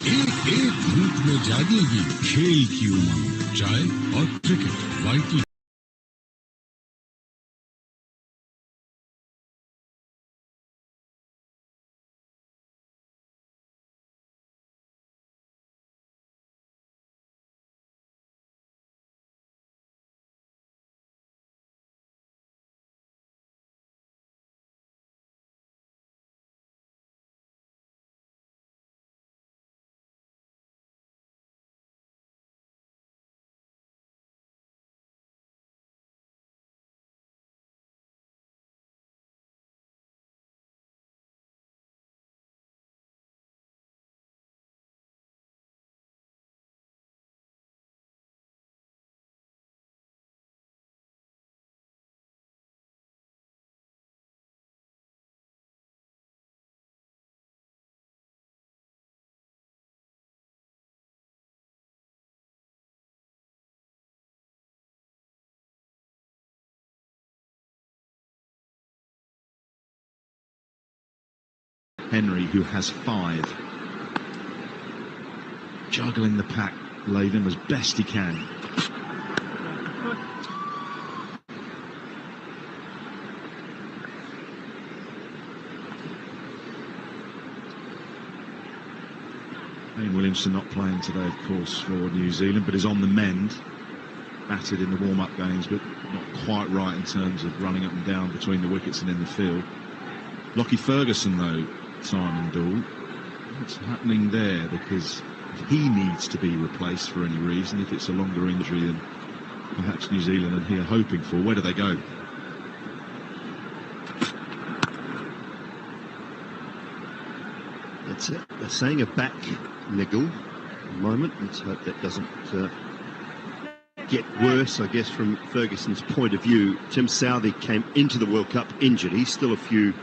एक धूप में जागेगी खेल की उमंग, चाय और cricket vital. Henry, who has 5, juggling the pack, Latham, as best he can. Kane Williamson not playing today, of course, for New Zealand, but is on the mend. Batted in the warm-up games, but not quite right in terms of running up and down between the wickets and in the field. Lockie Ferguson, though, Simon Doull, what's happening there? Because if he needs to be replaced for any reason, if it's a longer injury than perhaps New Zealand and he are hoping for, where do they go? That's it. They're saying a back niggle at the moment. Let's hope that doesn't get worse, I guess, from Ferguson's point of view. Tim Southee came into the World Cup injured. He's still a few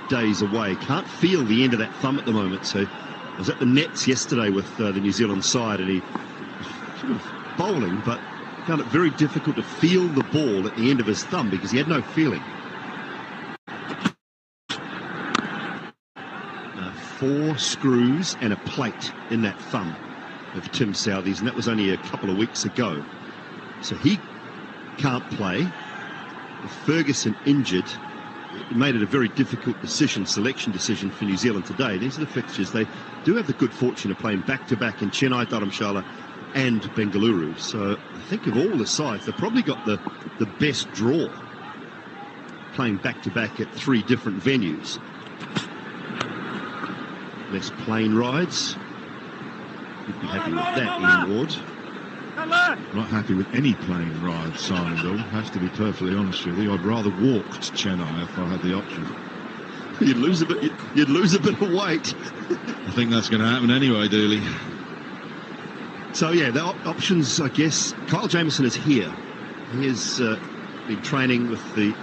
days away. Can't feel the end of that thumb at the moment. So I was at the nets yesterday with the New Zealand side, and he was sort of bowling, but found it very difficult to feel the ball at the end of his thumb because he had no feeling. 4 screws and a plate in that thumb of Tim Southee's, and that was only a couple of weeks ago. So he can't play. With Ferguson injured, it made it a very difficult selection decision for New Zealand today. These are the fixtures. They do have the good fortune of playing back-to-back in Chennai, Dharamshala and Bengaluru. So I think of all the sides, they've probably got the best draw, playing back-to-back at 3 different venues. Less plane rides. You'd be happy with that, Ian Ward. Not happy with any plane ride, Simon Doull. Has to be perfectly honest with you. I'd rather walk to Chennai if I had the option. You'd lose a bit. You'd lose a bit of weight. I think that's going to happen anyway, Dooley. So yeah, the options, I guess. Kyle Jamieson is here. He has been training with the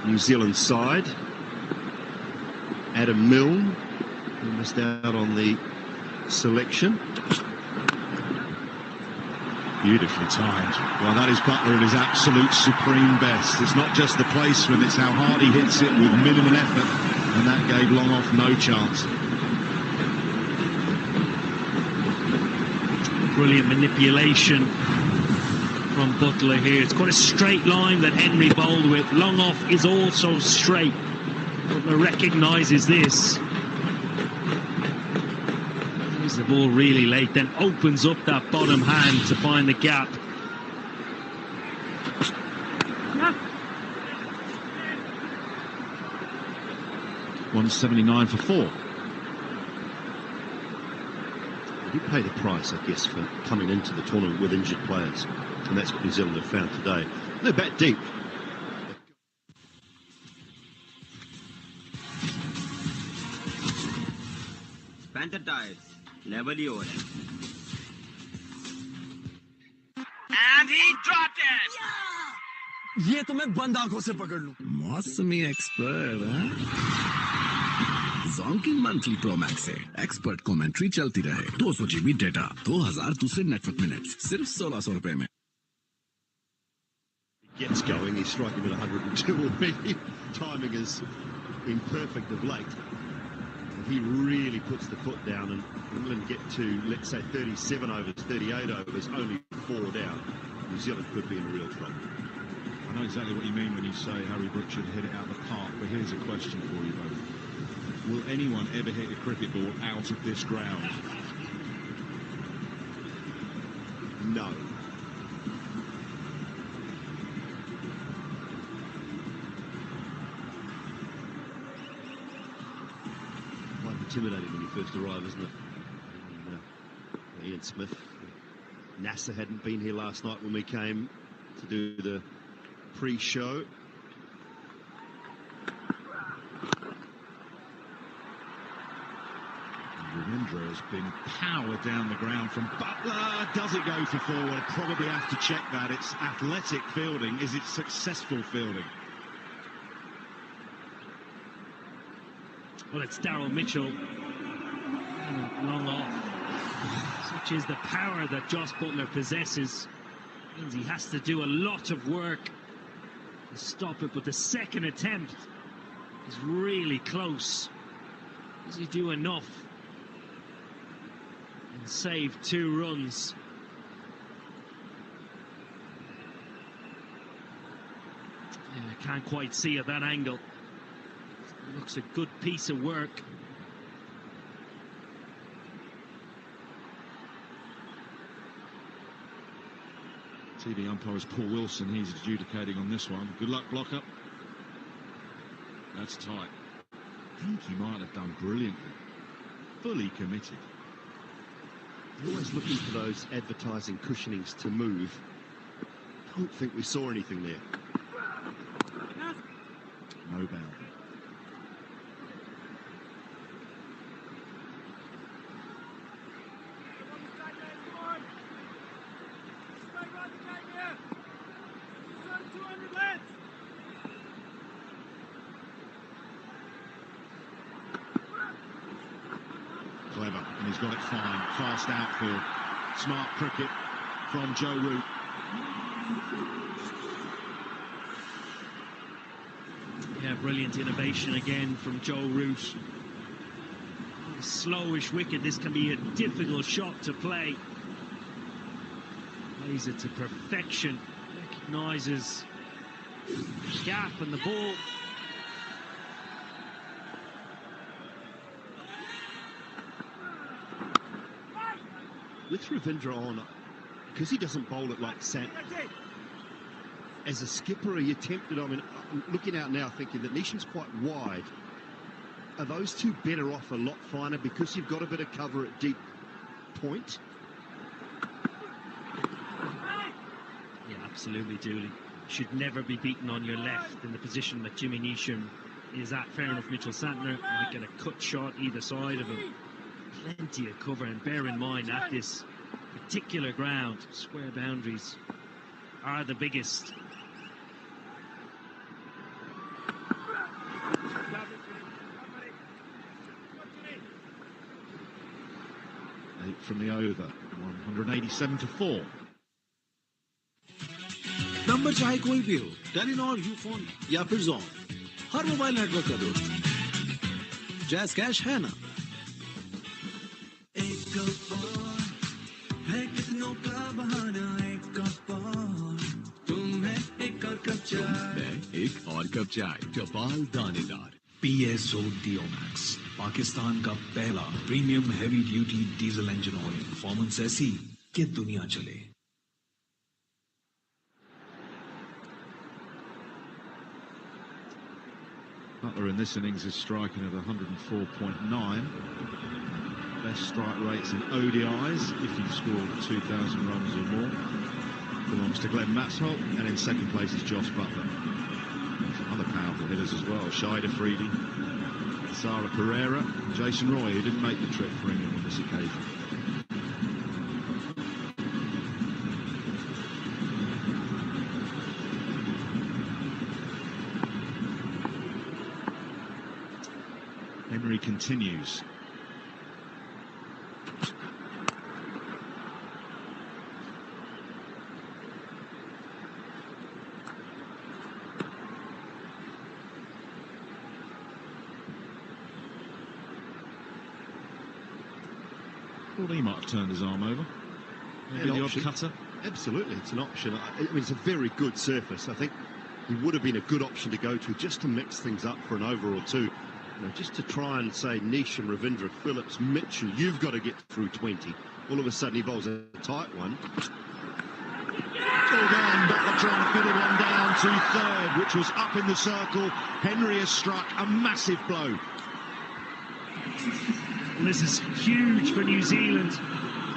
New Zealand side. Adam Milne, who missed out on the selection. Beautifully timed. Well, that is Butler at his absolute supreme best. It's not just the placement, it's how hard he hits it with minimum effort, and that gave long off no chance. Brilliant manipulation from Butler here. It's quite a straight line that Henry bowled with. Long off is also straight. Butler recognises this. The ball really late, then opens up that bottom hand to find the gap. Yeah. 179 for 4. You pay the price, I guess, for coming into the tournament with injured players, and that's what New Zealand have found today. They're bat deep. Panther tires. Level over. And he dropped it! Yeah! ये तो मैं बंद आंखों से पकड़ लूं। मौसमी expert, Zonky monthly pro max से एक्सपर्ट कमेंट्री चलती रहे, 200 GB डेटा, 2000 दूसरे नेटवर्क मिनट्स, सिर्फ 1600 रुपए में। Gets going, he's striking at 102 already. Timing is imperfect of late. he really puts the foot down and England get to, let's say, 37 overs, 38 overs, only 4 down, New Zealand could be in real trouble. I know exactly what you mean when you say Harry Brook should hit it out of the park, but here's a question for you both. Will anyone ever hit a cricket ball out of this ground? No. Quite intimidating when you first arrive, isn't it? And, Ian Smith. NASA hadn't been here last night when we came to do the pre-show. Ravindra has been powered down the ground from Butler. Does it go for 4? We'll probably have to check that. It's athletic fielding. Is it successful fielding? Well, it's Daryl Mitchell. Long off. Such is the power that Joss Butler possesses. Means he has to do a lot of work to stop it, but the second attempt is really close. Does he do enough and save 2 runs? Yeah, can't quite see at that angle. Looks a good piece of work. TV umpire is Paul Wilson. He's adjudicating on this one. Good luck, blocker. That's tight. I think he might have done brilliantly. Fully committed. You're always looking for those advertising cushionings to move. Don't think we saw anything there. No boundary. Clever, and he's got it fine. Fast outfield. Smart cricket from Joe Root. Yeah, brilliant innovation again from Joe Root. Slowish wicket, this can be a difficult shot to play. Plays it to perfection. Recognises the gap and the ball. With Ravindra on, because he doesn't bowl it like Sam, as a skipper, are you tempted? I mean, I'm looking out now thinking that Nishan's quite wide. Are those two better off a lot finer because you've got a bit of cover at deep point? Yeah, absolutely, Dooley. Should never be beaten on your left in the position that Jimmy Neesham is at. Fair enough, Mitchell Santner might get a cut shot either side of him. Plenty of cover, and bear in mind at this particular ground, square boundaries are the biggest. Eight from the over, 187 for 4. Number चाहे कोई भी हो, Telenor, Ufone या फिर zone, हर mobile network का दोस्त jazz cash है ना। एक और कप चाय, टपाल दानेदार। PSO Diomax, पाकिस्तान का पहला premium heavy duty diesel engine oil. Performance ऐसी कि दुनिया चले। Butler in this innings is striking at 104.9. Best strike rates in ODIs, if you've scored 2,000 runs or more, belongs to Glenn Maxwell, and in second place is Josh Butler. Some other powerful hitters as well: Shida Freedy, Sara Pereira, and Jason Roy, who didn't make the trip for England on this occasion. Henry continues. Thought he might have turned his arm over. Maybe An the option. odd cutter. Absolutely, it's an option. I mean, it's a very good surface. I think he would have been a good option to go to just to mix things up for an over or two. You know, just to try and say, Nish and Ravindra Phillips, Mitchell, you've got to get through 20. All of a sudden he bowls a tight one. It's all gone. Butler trying to fiddle one down to third, which was up in the circle. Henry has struck a massive blow. And this is huge for New Zealand.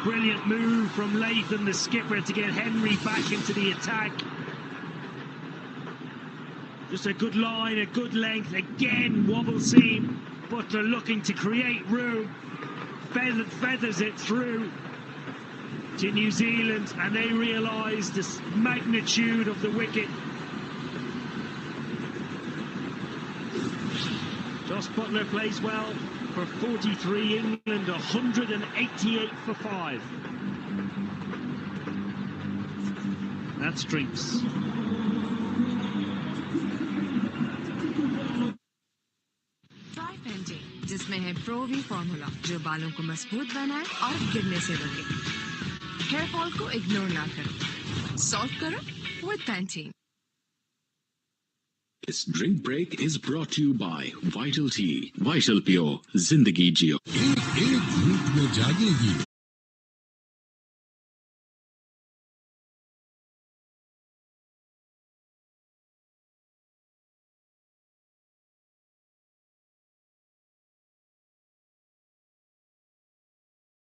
Brilliant move from Latham, the skipper, to get Henry back into the attack. Just a good line, a good length. Again, wobble seam. Butler looking to create room. Feathers it through to New Zealand, and they realise the magnitude of the wicket. Joss Butler plays well for 43, England 188 for 5. That's Drinks. ट्राइफेंटी जिसमें है प्रोवी formula जो बालों को मजबूत बनाए और गिरने से रोके हेयर फॉल को इग्नोर ना करो सॉल्व करो with Pantene This drink break is brought to you by Vital Tea. Vital Pure, Zindagi Jio. एक एक घूंट में जागेगी